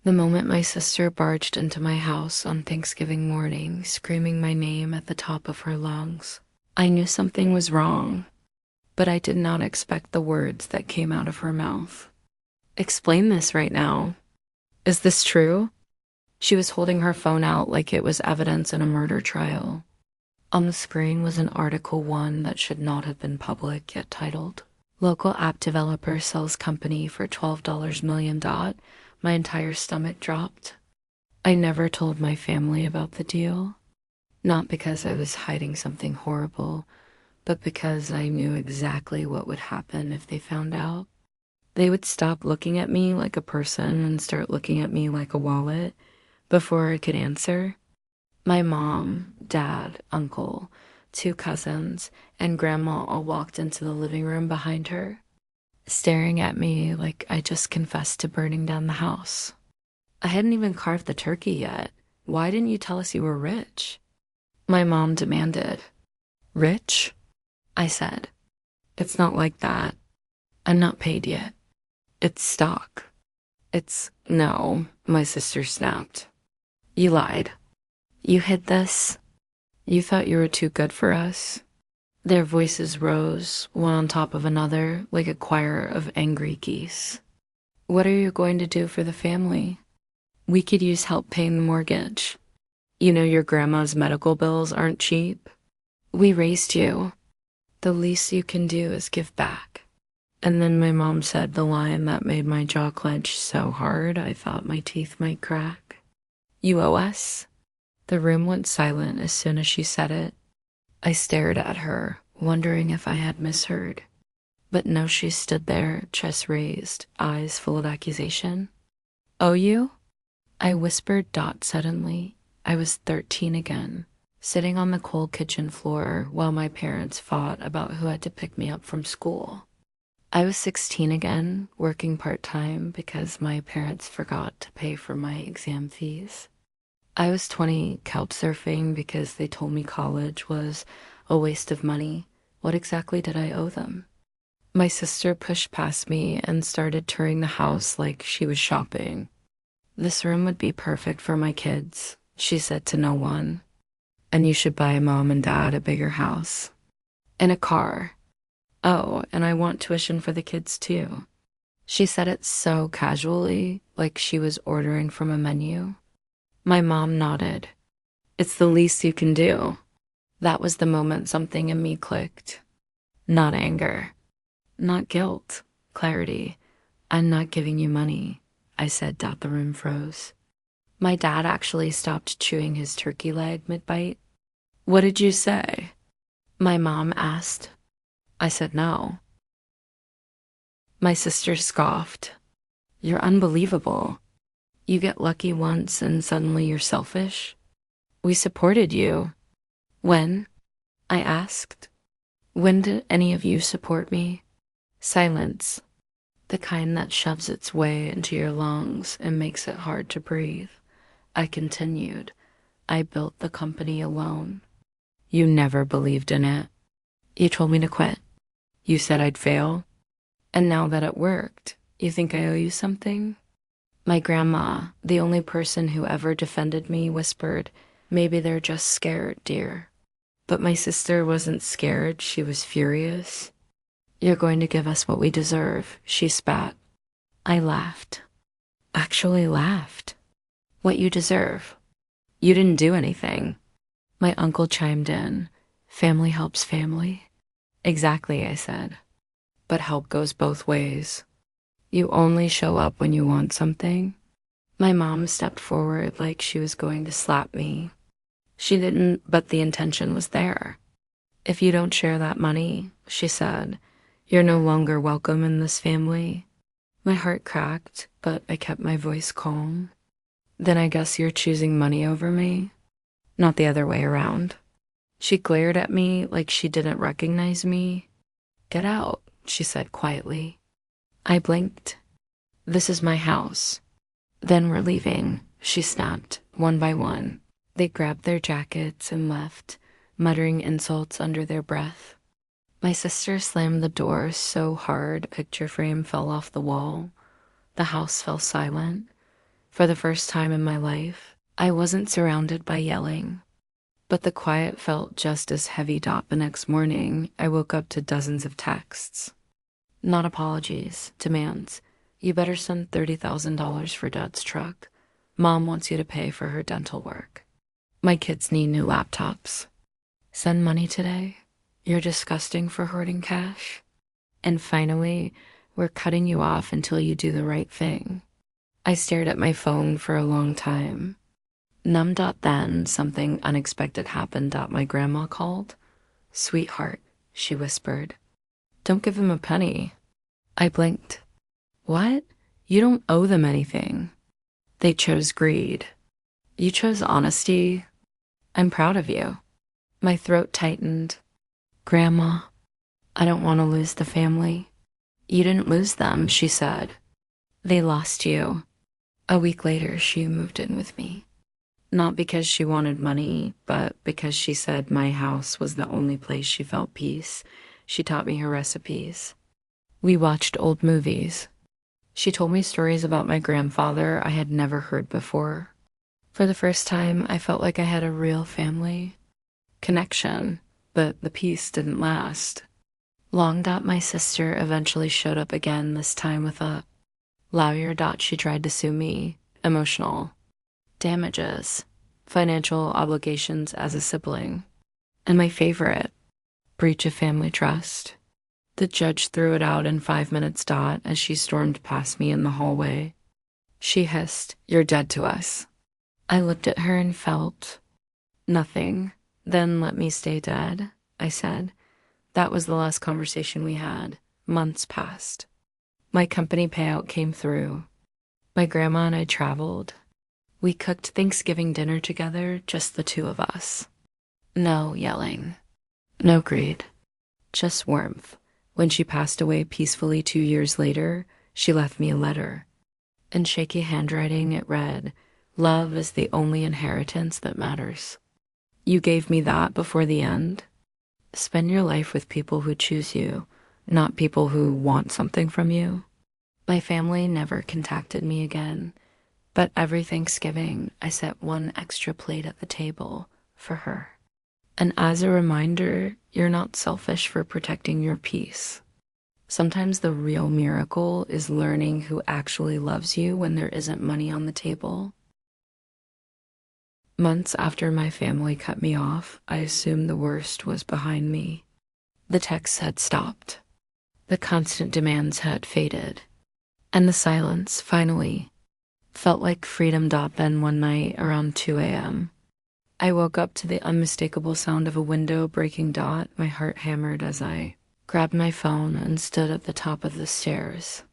The moment my sister barged into my house on Thanksgiving morning, screaming my name at the top of her lungs, I knew something was wrong, but I did not expect the words that came out of her mouth. Explain this right now. Is this true? She was holding her phone out like it was evidence in a murder trial. On the screen was an Article 1 that should not have been public, yet titled, Local App Developer Sells Company for $12 million. My entire stomach dropped. I never told my family about the deal. Not because I was hiding something horrible, but because I knew exactly what would happen if they found out. They would stop looking at me like a person and start looking at me like a wallet before I could answer. My mom, dad, uncle, 2 cousins, and grandma all walked into the living room behind her, staring at me like I just confessed to burning down the house. I hadn't even carved the turkey yet. Why didn't you tell us you were rich? My mom demanded. Rich? I said. It's not like that. I'm not paid yet. It's stock. No, my sister snapped. You lied. You hid this. You thought you were too good for us. Their voices rose, one on top of another, like a choir of angry geese. What are you going to do for the family? We could use help paying the mortgage. You know your grandma's medical bills aren't cheap. We raised you. The least you can do is give back. And then my mom said the line that made my jaw clench so hard I thought my teeth might crack. You owe us? The room went silent as soon as she said it. I stared at her, wondering if I had misheard. But no, she stood there, chest raised, eyes full of accusation. Owe you? I whispered Dot suddenly. I was 13 again, sitting on the cold kitchen floor while my parents fought about who had to pick me up from school. I was 16 again, working part-time because my parents forgot to pay for my exam fees. I was 20, couch surfing because they told me college was a waste of money. What exactly did I owe them? My sister pushed past me and started touring the house like she was shopping. This room would be perfect for my kids, she said to no one. And you should buy Mom and Dad a bigger house. And a car. Oh, and I want tuition for the kids too. She said it so casually, like she was ordering from a menu. My mom nodded. It's the least you can do. That was the moment something in me clicked. Not anger. Not guilt. Clarity. I'm not giving you money, I said. The room froze. My dad actually stopped chewing his turkey leg mid-bite. What did you say? My mom asked. I said no. My sister scoffed. You're unbelievable. You get lucky once and suddenly you're selfish. We supported you. When? I asked. When did any of you support me? Silence. The kind that shoves its way into your lungs and makes it hard to breathe. I continued. I built the company alone. You never believed in it. You told me to quit. You said I'd fail. And now that it worked, you think I owe you something? My grandma, the only person who ever defended me, whispered, maybe they're just scared, dear. But my sister wasn't scared, she was furious. You're going to give us what we deserve, she spat. I laughed. Actually laughed. What you deserve. You didn't do anything. My uncle chimed in. Family helps family. Exactly, I said. But help goes both ways. You only show up when you want something. My mom stepped forward like she was going to slap me. She didn't, but the intention was there. If you don't share that money, she said, you're no longer welcome in this family. My heart cracked, but I kept my voice calm. Then I guess you're choosing money over me? Not the other way around. She glared at me like she didn't recognize me. Get out, she said quietly. I blinked. This is my house. Then we're leaving, she snapped, one by one. They grabbed their jackets and left, muttering insults under their breath. My sister slammed the door so hard a picture frame fell off the wall. The house fell silent. For the first time in my life, I wasn't surrounded by yelling, but the quiet felt just as heavy. The next morning, I woke up to dozens of texts. Not apologies, demands. You better send $30,000 for Dad's truck. Mom wants you to pay for her dental work. My kids need new laptops. Send money today. You're disgusting for hoarding cash. And finally, we're cutting you off until you do the right thing. I stared at my phone for a long time. Numb. Then something unexpected happened. My grandma called. Sweetheart, she whispered. Don't give him a penny. I blinked. What? You don't owe them anything. They chose greed. You chose honesty. I'm proud of you. My throat tightened. Grandma, I don't want to lose the family. You didn't lose them, she said. They lost you. A week later, she moved in with me. Not because she wanted money, but because she said my house was the only place she felt peace. She taught me her recipes. We watched old movies. She told me stories about my grandfather I had never heard before. For the first time, I felt like I had a real family connection, but the peace didn't last. Long. My sister eventually showed up again, this time with a lawyer. She tried to sue me. Emotional damages, financial obligations as a sibling, and my favorite, breach of family trust. The judge threw it out in 5 minutes. As she stormed past me in the hallway. She hissed, "You're dead to us." I looked at her and felt nothing. Then let me stay dead, I said. That was the last conversation we had. Months passed. My company payout came through. My grandma and I traveled. We cooked Thanksgiving dinner together, just the two of us. No yelling. No greed. Just warmth. When she passed away peacefully 2 years later, she left me a letter. In shaky handwriting, it read, "Love is the only inheritance that matters. You gave me that before the end. Spend your life with people who choose you, not people who want something from you." My family never contacted me again, but every Thanksgiving, I set one extra plate at the table for her. And as a reminder, you're not selfish for protecting your peace. Sometimes the real miracle is learning who actually loves you when there isn't money on the table. Months after my family cut me off, I assumed the worst was behind me. The texts had stopped. The constant demands had faded. And the silence, finally, felt like freedom. Then one night around 2 a.m., I woke up to the unmistakable sound of a window breaking. My heart hammered as I grabbed my phone and stood at the top of the stairs.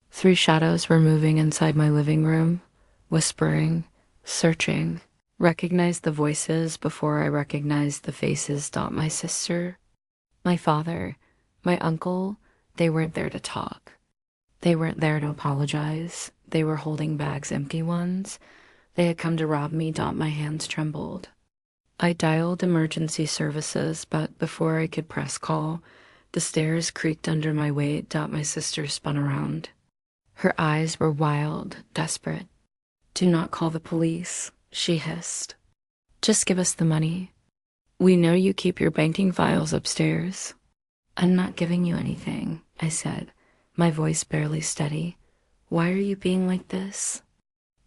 3 shadows were moving inside my living room, whispering, searching. Recognized the voices before I recognized the faces. My sister, my father, my uncle, they weren't there to talk. They weren't there to apologize. They were holding bags, empty ones. They had come to rob me. My hands trembled. I dialed emergency services, but before I could press call, the stairs creaked under my weight. My sister spun around. Her eyes were wild, desperate. "Do not call the police," she hissed. "Just give us the money. We know you keep your banking files upstairs." "I'm not giving you anything," I said, my voice barely steady. "Why are you being like this?"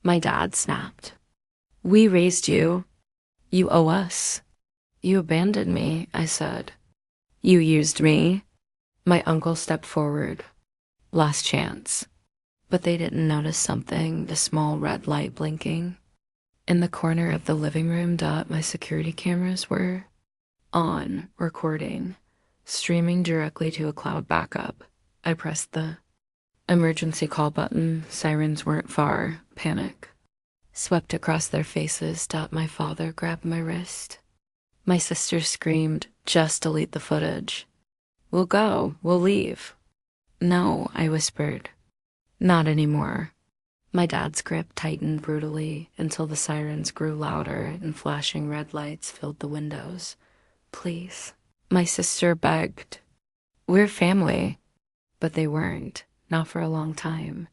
My dad snapped. "We raised you. You owe us." "You abandoned me," I said. "You used me." My uncle stepped forward. "Last chance." But they didn't notice something, the small red light blinking. In the corner of the living room. My security cameras were on, recording, streaming directly to a cloud backup. I pressed the emergency call button. Sirens weren't far. Panic swept across their faces. My father grabbed my wrist. My sister screamed, "Just delete the footage. We'll go. We'll leave." "No," I whispered. "Not anymore." My dad's grip tightened brutally until the sirens grew louder and flashing red lights filled the windows. "Please." My sister begged. "We're family." But they weren't, not for a long time.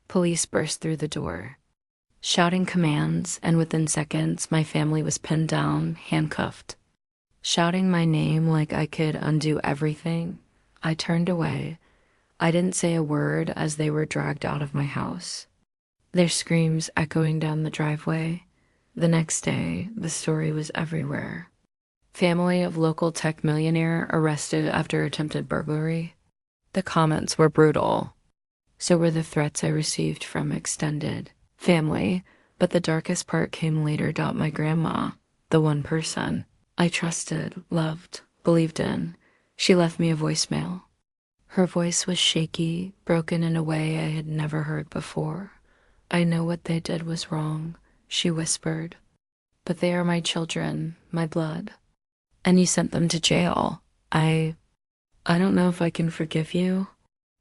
Police burst through the door. shouting commands, and within seconds, my family was pinned down, handcuffed. Shouting my name like I could undo everything, I turned away. I didn't say a word as they were dragged out of my house, their screams echoing down the driveway. The next day, the story was everywhere. Family of local tech millionaire arrested after attempted burglary. The comments were brutal. So were the threats I received from extended family, but the darkest part came later. My grandma, the one person I trusted, loved, believed in. She left me a voicemail. Her voice was shaky, broken in a way I had never heard before. "I know what they did was wrong," she whispered, "but they are my children, my blood. And you sent them to jail. I don't know if I can forgive you."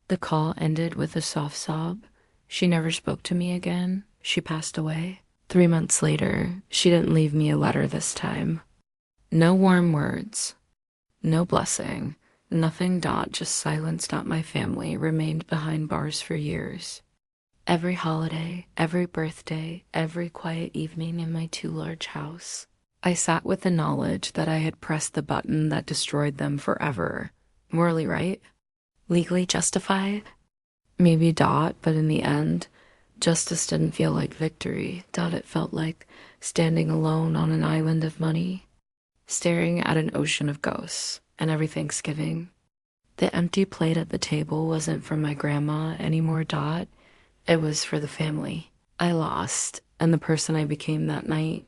The call ended with a soft sob. She never spoke to me again. She passed away. 3 months later, she didn't leave me a letter this time. No warm words, no blessing, nothing. Just silence. My family remained behind bars for years. Every holiday, every birthday, every quiet evening in my too large house, I sat with the knowledge that I had pressed the button that destroyed them forever. Morally right? Legally justified? Maybe. But in the end, justice didn't feel like victory. It felt like standing alone on an island of money, staring at an ocean of ghosts. And every Thanksgiving, the empty plate at the table wasn't for my grandma anymore. It was for the family I lost and the person I became that night.